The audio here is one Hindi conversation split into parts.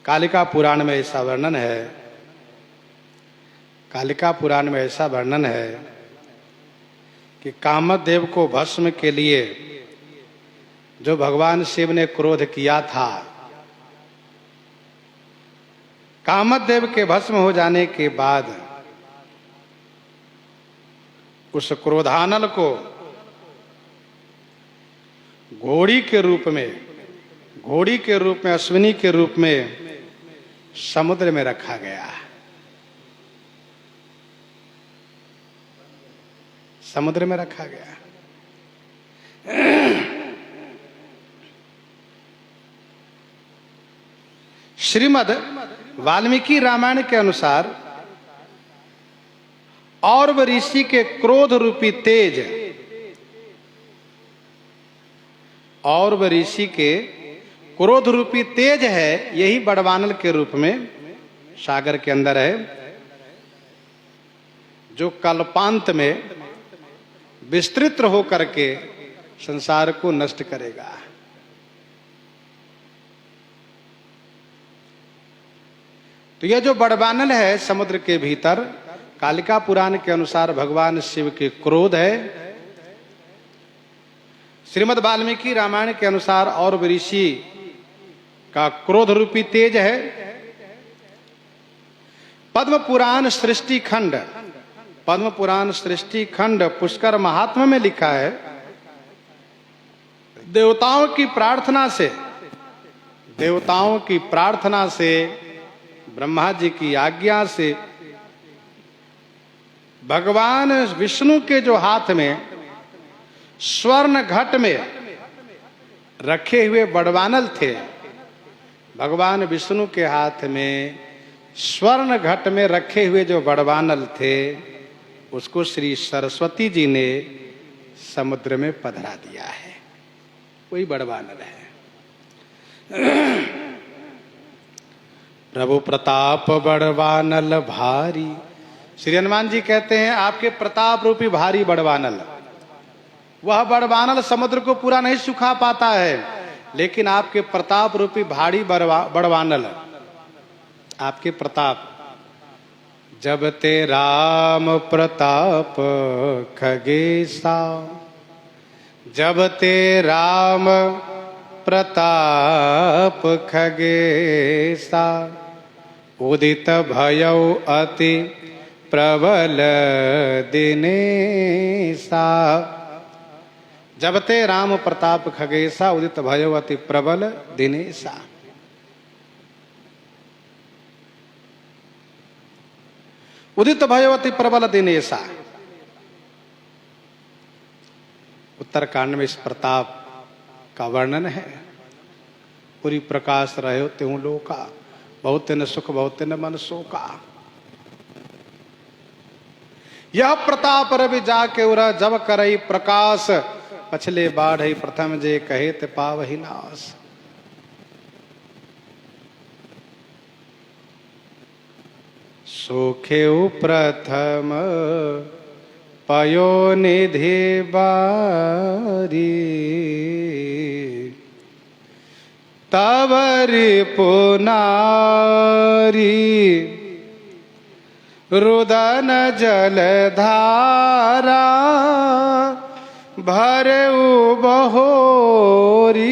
कालिका पुराण में ऐसा वर्णन है, कालिका पुराण में ऐसा वर्णन है कि कामदेव को भस्म के लिए जो भगवान शिव ने क्रोध किया था, कामदेव के भस्म हो जाने के बाद उस क्रोधानल को घोड़ी के रूप में अश्विनी के रूप में समुद्र में रखा गया। समुद्र में रखा गया। श्रीमद् वाल्मीकि रामायण के अनुसार और ऋषि के क्रोध रूपी तेज, और ऋषि के क्रोध रूपी तेज है, यही बड़वानल के रूप में सागर के अंदर है, जो कल्पांत में विस्तृत होकर के संसार को नष्ट करेगा। तो यह जो बड़वानल है समुद्र के भीतर, कालिका पुराण के अनुसार भगवान शिव के क्रोध है। श्रीमद् वाल्मीकि रामायण के अनुसार और ऋषि का क्रोध रूपी तेज है। पद्म पुराण सृष्टि खंड, पद्म पुराण सृष्टि खंड पुष्कर महात्मा में लिखा है, देवताओं की प्रार्थना से ब्रह्मा जी की आज्ञा से भगवान विष्णु के जो हाथ में स्वर्ण घट में रखे हुए बड़वानल थे, भगवान विष्णु के हाथ में स्वर्ण घट में रखे हुए जो बड़वानल थे, उसको श्री सरस्वती जी ने समुद्र में पधरा दिया है। वही बड़वानल है। प्रभु प्रताप बड़वानल भारी, श्री हनुमान जी कहते हैं आपके प्रताप रूपी भारी बड़वानल, वह बड़वानल समुद्र को पूरा नहीं सुखा पाता है, लेकिन आपके प्रताप रूपी भारी बड़वानल, आपके प्रताप, जब ते राम प्रताप खगेसा, जब ते राम प्रताप खगेसा, उदित भयउ अति प्रबल दिनेसा। जब ते राम प्रताप खगेसा, उदित भयउ अति प्रबल दिनेसा। उदित भयउ अति प्रबल दिनेसा। उत्तरकांड में इस प्रताप का वर्णन है। पूरी प्रकाश रहे त्यों लोका, बहुत न सुख बहुत न मन शोका। यह प्रताप रवि जाके उरा, जब करई प्रकाश, पछले बाढ़ प्रथम जे कहे ते पावहि नाश। सोखेउ प्रथम पयो निधि बारी, तब रिपुनारी रुदन जल धारा, भरऊ बहोरी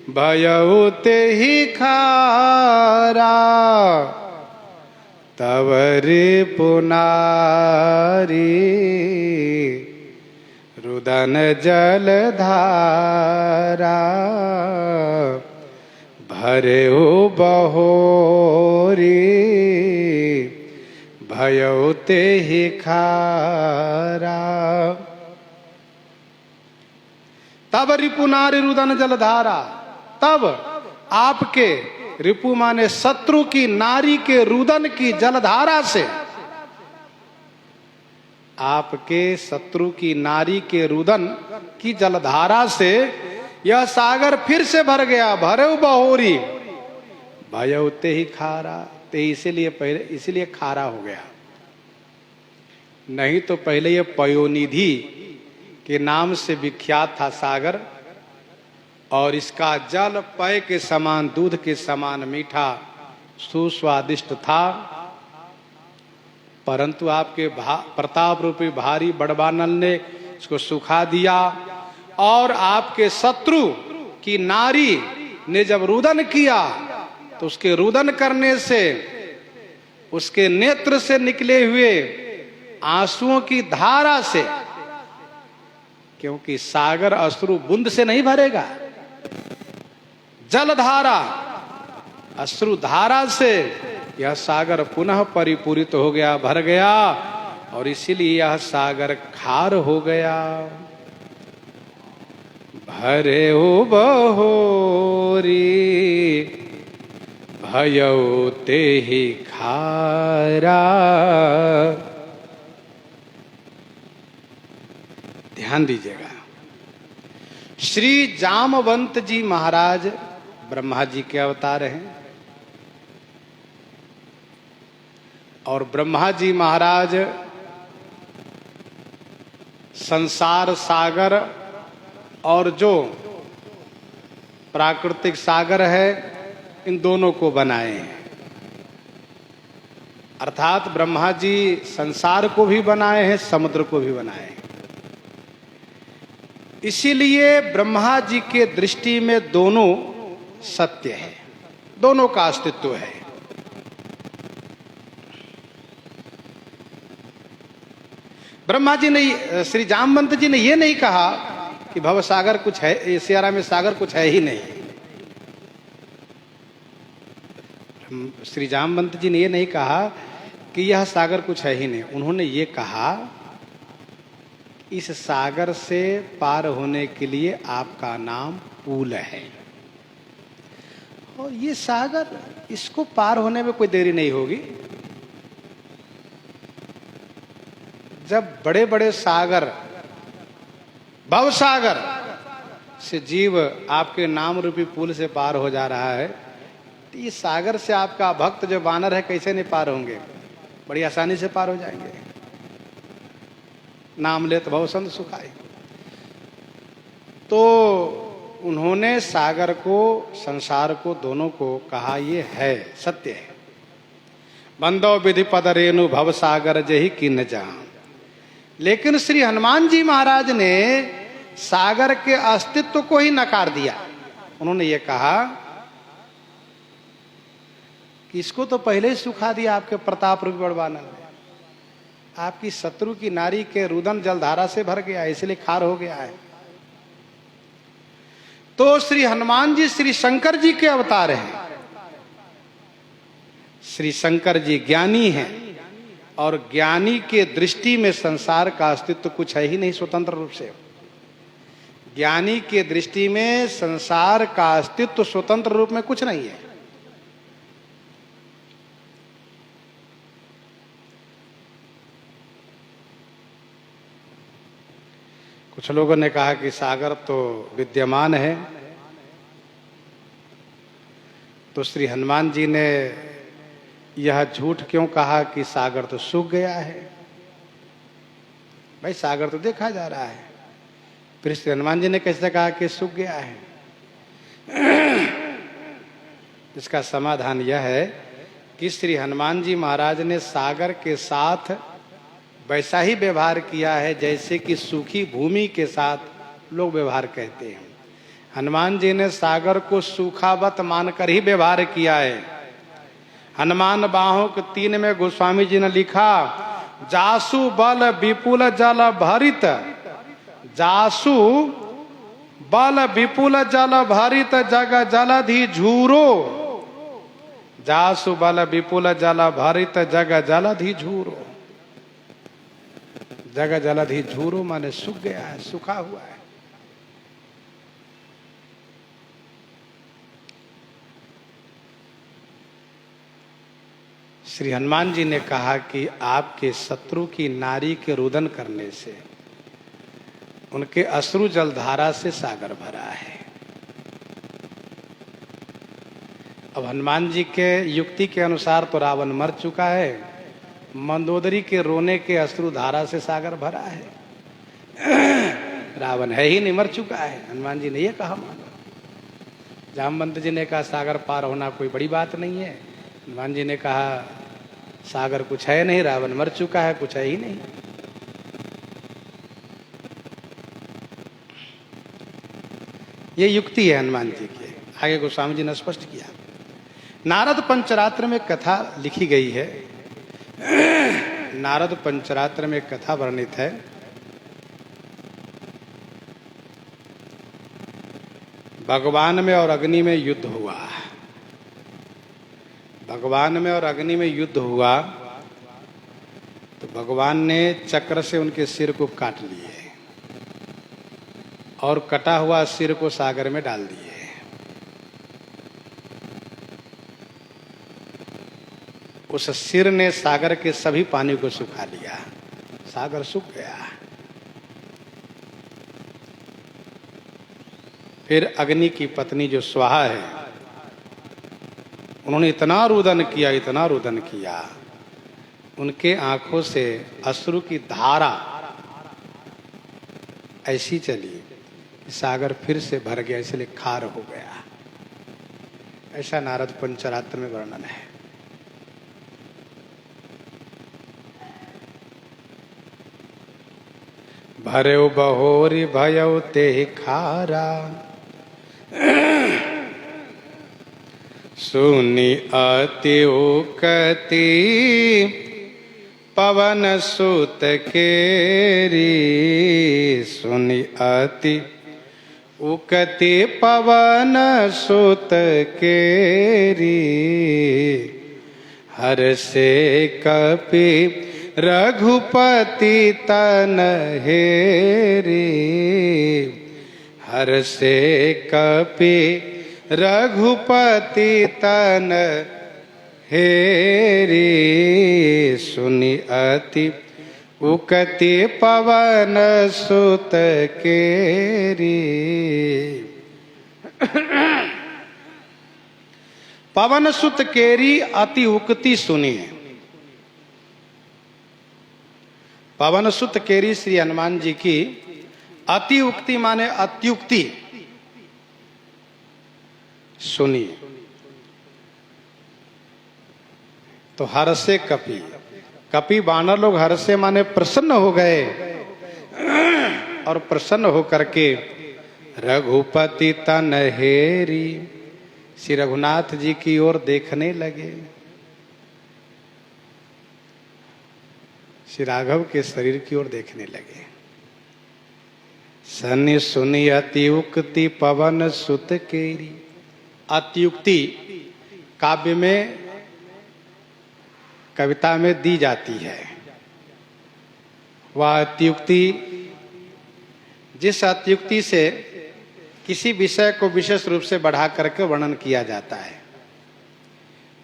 भयउ तेहि खारा। तब रिपुनारी रुदन जल धारा, भरऊ बहोरी भयउ तेहि खारा। तब रिपुनारी रुदन जलधारा, तब आपके, रिपु माने शत्रु की, नारी के रुदन की जलधारा से, आपके शत्रु की नारी के रुदन की जलधारा से यह सागर फिर से भर गया। भरऊ बहोरी भयउ तेहि खारा, ते इसीलिए खारा हो गया। नहीं तो पहले ये पयोनिधि के नाम से विख्यात था सागर, और इसका जल पेय के समान, दूध के समान मीठा सुस्वादिष्ट था। परंतु आपके प्रताप रूपी भारी बड़वानल ने इसको सुखा दिया। और आपके शत्रु की नारी ने जब रुदन किया तो उसके रुदन करने से उसके नेत्र से निकले हुए आंसुओं की धारा से, क्योंकि सागर अश्रु बूंद से नहीं भरेगा, जलधारा अश्रु धारा से यह सागर पुनः परिपूरित हो गया, भर गया, और इसीलिए यह सागर खार हो गया। भरे हो बहोरी भयो ते ही खारा। ध्यान दीजिएगा, श्री जामवंत जी महाराज ब्रह्मा जी के अवतार हैं, और ब्रह्मा जी महाराज संसार सागर और जो प्राकृतिक सागर है इन दोनों को बनाए हैं। अर्थात ब्रह्मा जी संसार को भी बनाए हैं, समुद्र को भी बनाए हैं। इसीलिए ब्रह्मा जी के दृष्टि में दोनों सत्य है, दोनों का अस्तित्व है। ब्रह्मा जी ने, श्री जामवंत जी ने यह नहीं कहा कि भव सागर कुछ है, सियारा में सागर कुछ है ही नहीं। श्री जामवंत जी ने यह नहीं कहा कि यह सागर कुछ है ही नहीं। उन्होंने ये कहा इस सागर से पार होने के लिए आपका नाम पुल है, और ये सागर, इसको पार होने में कोई देरी नहीं होगी। जब बड़े बड़े सागर, भव सागर से जीव आपके नाम रूपी पुल से पार हो जा रहा है, तो इस सागर से आपका भक्त जो वानर है कैसे नहीं पार होंगे? बड़ी आसानी से पार हो जाएंगे। नाम लेत भव संत सुखाए। तो उन्होंने सागर को, संसार को, दोनों को कहा ये है, सत्य है। बंदो विधि पद रेणु भव सागर जही किन जान। लेकिन श्री हनुमान जी महाराज ने सागर के अस्तित्व को ही नकार दिया। उन्होंने ये कहा कि इसको तो पहले ही सुखा दिया आपके प्रताप रूपी बड़वानल ने। आपकी शत्रु की नारी के रुदन जलधारा से भर गया, इसलिए खार हो गया है। तो श्री हनुमान जी श्री शंकर जी के अवतार हैं। श्री शंकर जी ज्ञानी हैं, और ज्ञानी के दृष्टि में संसार का अस्तित्व कुछ है ही नहीं स्वतंत्र रूप से। ज्ञानी के दृष्टि में संसार का अस्तित्व स्वतंत्र रूप में कुछ नहीं है। कुछ लोगों ने कहा कि सागर तो विद्यमान है, तो श्री हनुमान जी ने यह झूठ क्यों कहा कि सागर तो सूख गया है? भाई सागर तो देखा जा रहा है। फिर श्री हनुमान जी ने कैसे कहा कि सूख गया है? इसका समाधान यह है कि श्री हनुमान जी महाराज ने सागर के साथ वैसा ही व्यवहार किया है जैसे कि सूखी भूमि के साथ लोग व्यवहार कहते हैं। हनुमान जी ने सागर को सूखावत मानकर ही व्यवहार किया है। हनुमान बाहों के 3 में गोस्वामी जी ने लिखा, जासु बल विपुल जल भरित, जासु बल विपुल जल भरित जग जलधि झूरो, जासु बल विपुल जल भरित जग जलधि झूरो। जग जलधि झूरो माने सूख गया है, सूखा हुआ है। श्री हनुमान जी ने कहा कि आपके शत्रु की नारी के रुदन करने से, उनके अश्रु जलधारा से सागर भरा है। अब हनुमान जी के युक्ति के अनुसार तो रावण मर चुका है, मंदोदरी के रोने के अश्रु धारा से सागर भरा है। रावण है ही नहीं, मर चुका है। हनुमान जी ने यह कहा मानो। जामवंत जी ने कहा सागर पार होना कोई बड़ी बात नहीं है। हनुमान जी ने कहा सागर कुछ है नहीं, रावण मर चुका है, कुछ है ही नहीं। ये युक्ति है हनुमान जी की। आगे गोस्वामी जी ने स्पष्ट किया। नारद पंचरात्र में कथा लिखी गई है। नारद पंचरात्र में कथा वर्णित है। भगवान में और अग्नि में युद्ध हुआ। भगवान में और अग्नि में युद्ध हुआ तो भगवान ने चक्र से उनके सिर को काट लिए और कटा हुआ सिर को सागर में डाल दिए। उस सिर ने सागर के सभी पानी को सुखा लिया, सागर सूख गया। फिर अग्नि की पत्नी जो स्वाहा है, उन्होंने इतना रुदन किया, इतना रुदन किया, उनके आंखों से अश्रु की धारा ऐसी चली कि सागर फिर से भर गया, इसलिए खार हो गया। ऐसा नारद पंचरात्र में वर्णन है। भर्यो बहोरी भयो ते खारा, सुनि अति उकति पवन सुत केरी। सुनि अति उकति पवन सुत केरी, हर्षे कपि रघुपति तन हेरी। हर्षे कपि रघुपति तन हेरी। सुनि अति उकति पवन सुत केरी। पवन सुत केरी अति उक्ति सुनी। पवन सुत केरी श्री हनुमान जी की अति उक्ति माने अत्युक्ति सुनी तो हर्षे कपि, कपि बानर लोग हर्षे माने प्रसन्न हो गए और प्रसन्न होकर के रघुपति तन हेरी, श्री रघुनाथ जी की ओर देखने लगे। श्री राघव के शरीर की ओर देखने लगे। सनि सुनि अति उक्ति पवन सुत केरी। अत्युक्ति काव्य में, कविता में दी जाती है। वह अत्युक्ति, जिस अत्युक्ति से किसी विषय को विशेष रूप से बढ़ा करके वर्णन किया जाता है।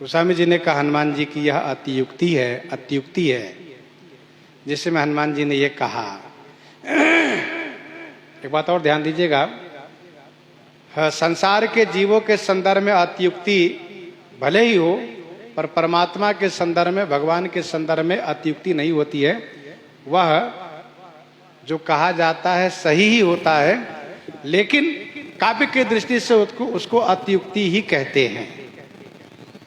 गोस्वामी जी ने कहा हनुमान जी की यह अतियुक्ति है, अत्युक्ति है, जिसमें हनुमान जी ने यह कहा। एक बात और ध्यान दीजिएगा, संसार के जीवों के संदर्भ में अत्युक्ति भले ही हो, पर परमात्मा के संदर्भ में, भगवान के संदर्भ में अत्युक्ति नहीं होती है। वह जो कहा जाता है सही ही होता है, लेकिन काव्य की दृष्टि से उसको अत्युक्ति ही कहते हैं।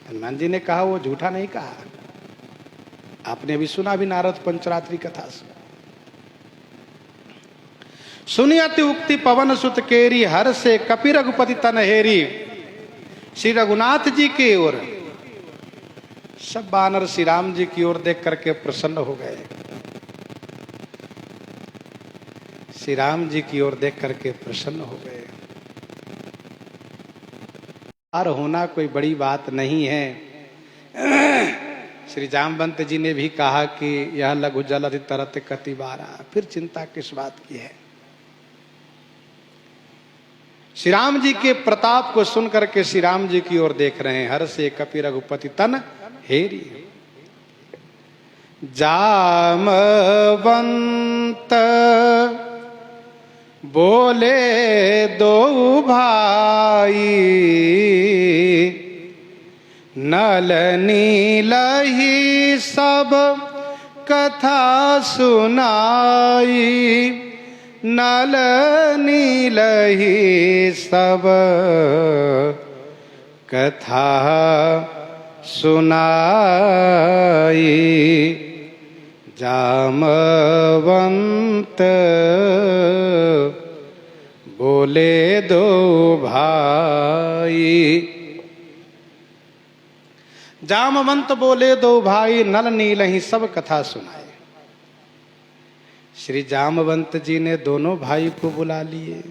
हनुमान जी ने कहा, वो झूठा नहीं कहा। आपने भी सुना भी नारद पंचरात्रि कथा से। सुनि अति उक्ति पवन सुत केरी, हर्षे कपि रघुपति तन हेरी। श्री रघुनाथ जी की ओर सब बानर श्री राम जी की ओर देख करके प्रसन्न हो गए। श्री राम जी की ओर देख करके प्रसन्न हो गए। पार होना कोई बड़ी बात नहीं है। श्री जामवंत जी ने भी कहा कि यह लघु जलधि तरत कति बारा, फिर चिंता किस बात की है। श्री राम जी के प्रताप को सुन करके श्री राम जी की ओर देख रहे हैं। हर्षे कपि रघुपति तन हेरी। जामवंत बोले दो भाई, नल नील ही सब कथा सुनाई। नल नील ही सब कथा सुनाई, जामवंत बोले दो भाई। जामवंत बोले दो भाई, नल नील ही सब कथा सुनाए। श्री जामवंत जी ने दोनों भाई को बुला लिए।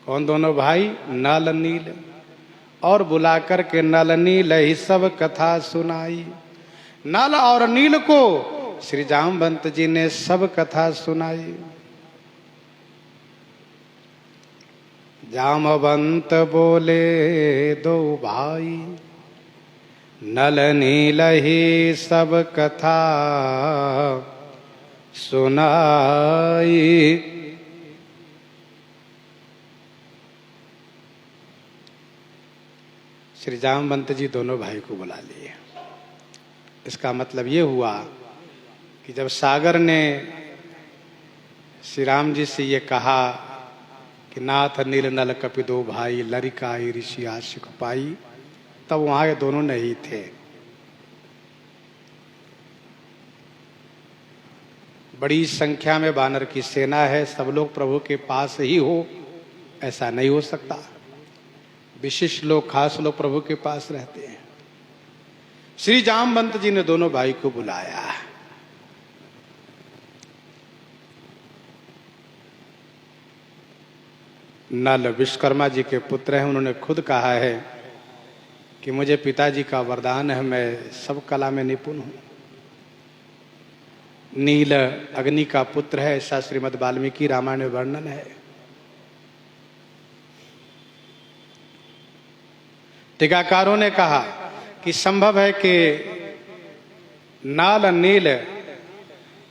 कौन दोनों भाई? नल नील। और बुलाकर के नल नील ही सब कथा सुनाई। नल और नील को श्री जामवंत जी ने सब कथा सुनाई। जामवंत बोले दो भाई, नल नील ही सब कथा सुनाई। श्री जामवंत जी दोनों भाई को बुला लिए। इसका मतलब ये हुआ कि जब सागर ने श्री राम जी से ये कहा कि नाथ नील नल कपि दो भाई, लरिकाई ऋषि आशिक पाई, तब वहां ये दोनों नहीं थे। बड़ी संख्या में वानर की सेना है, सब लोग प्रभु के पास ही हो ऐसा नहीं हो सकता। विशिष्ट लोग, खास लोग प्रभु के पास रहते हैं। श्री जामवंत जी ने दोनों भाई को बुलाया। नल विश्वकर्मा जी के पुत्र हैं। उन्होंने खुद कहा है कि मुझे पिताजी का वरदान है, मैं सब कला में निपुण हूं। नील अग्नि का पुत्र है, ऐसा श्रीमद् वाल्मीकि रामायण में वर्णन है। टीकाकारों ने कहा कि संभव है कि नाल नील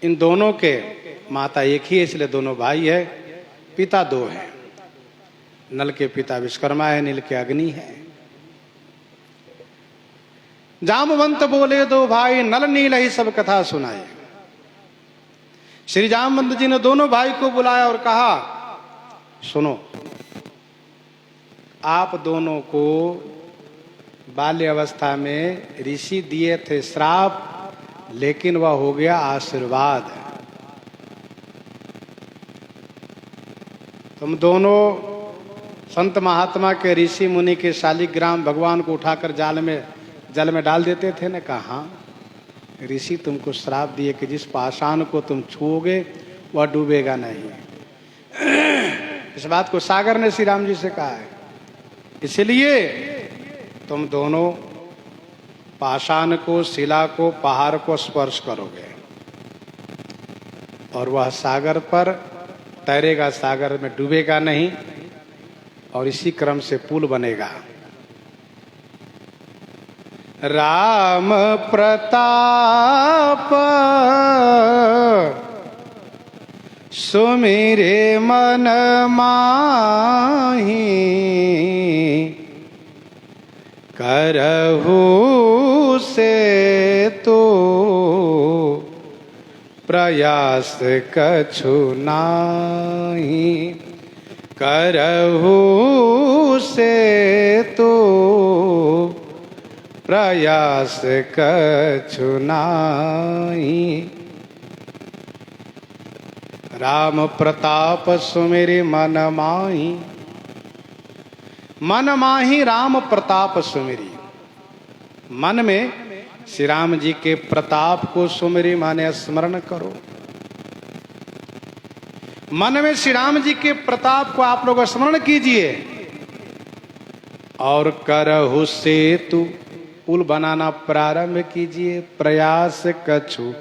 इन दोनों के माता एक ही है, इसलिए दोनों भाई है, पिता दो हैं। नल के पिता विश्वकर्मा है, नील के अग्नि है। जामवंत बोले दो भाई, नल नील ही सब कथा सुनाए। श्री जामवंत जी ने दोनों भाई को बुलाया और कहा, सुनो, आप दोनों को बाल्य अवस्था में ऋषि दिए थे श्राप, लेकिन वह हो गया आशीर्वाद। तुम दोनों संत महात्मा के, ऋषि मुनि के शालिग्राम भगवान को उठाकर जल में डाल देते थे ना। कहा ऋषि तुमको श्राप दिए कि जिस पाषाण को तुम छुओगे वह डूबेगा नहीं। इस बात को सागर ने श्री राम जी से कहा है। इसलिए तुम दोनों पाषाण को, शिला को, पहाड़ को स्पर्श करोगे और वह सागर पर तैरेगा, सागर में डूबेगा नहीं, और इसी क्रम से पुल बनेगा। राम प्रताप सुमिरे मन माही, करहु से तो प्रयास कछु नाही, करहु से तो प्रयास कछु नाही। राम प्रताप सुमिरि मन माही, मन माही राम प्रताप सुमिरी। मन में श्री राम जी के प्रताप को सुमिरी माने स्मरण करो। मन में श्री राम जी के प्रताप को आप लोग स्मरण कीजिए और करहु सेतु, पुल बनाना प्रारंभ कीजिए। प्रयास कछु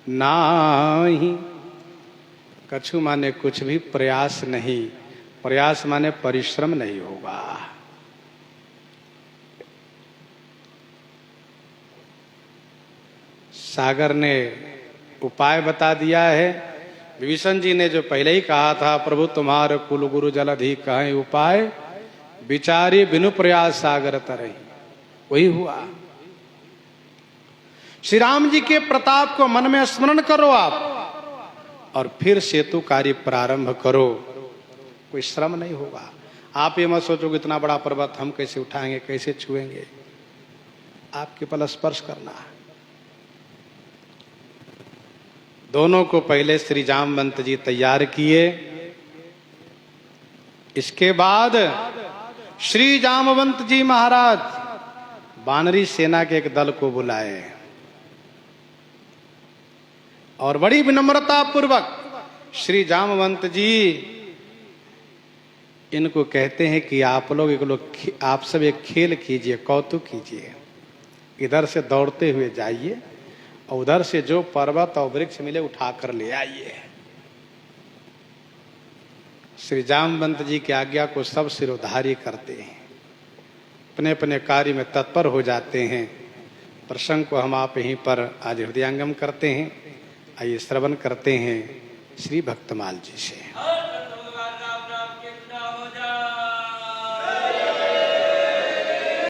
नाही, कछु माने कुछ भी प्रयास नहीं, प्रयास माने परिश्रम नहीं होगा। सागर ने उपाय बता दिया है। विभीषण जी ने जो पहले ही कहा था, प्रभु तुम्हारे कुल गुरु जलधि कहें उपाय, विचारी बिनु प्रयास सागर तरही, वही हुआ। श्री राम जी के प्रताप को मन में स्मरण करो आप, और फिर सेतु कार्य प्रारंभ करो। कोई श्रम नहीं होगा। आप ये मत सोचो कि इतना बड़ा पर्वत हम कैसे उठाएंगे, कैसे छुएंगे। आप केवल स्पर्श करना है। दोनों को पहले श्री जामवंत जी तैयार किए। इसके बाद श्री जामवंत जी महाराज वानरी सेना के एक दल को बुलाए और बड़ी विनम्रता पूर्वक श्री जामवंत जी इनको कहते हैं कि आप सब एक खेल कीजिए, कौतुक कीजिए। इधर से दौड़ते हुए जाइए और उधर से जो पर्वत और वृक्ष मिले उठाकर ले आइए। श्री जामवंत जी की आज्ञा को सब सिरोधार्य करते हैं, अपने अपने कार्य में तत्पर हो जाते हैं। प्रसंग को हम आप यहीं पर आज हृदयंगम करते हैं। आइए श्रवण करते हैं श्री भक्तमाल जी से।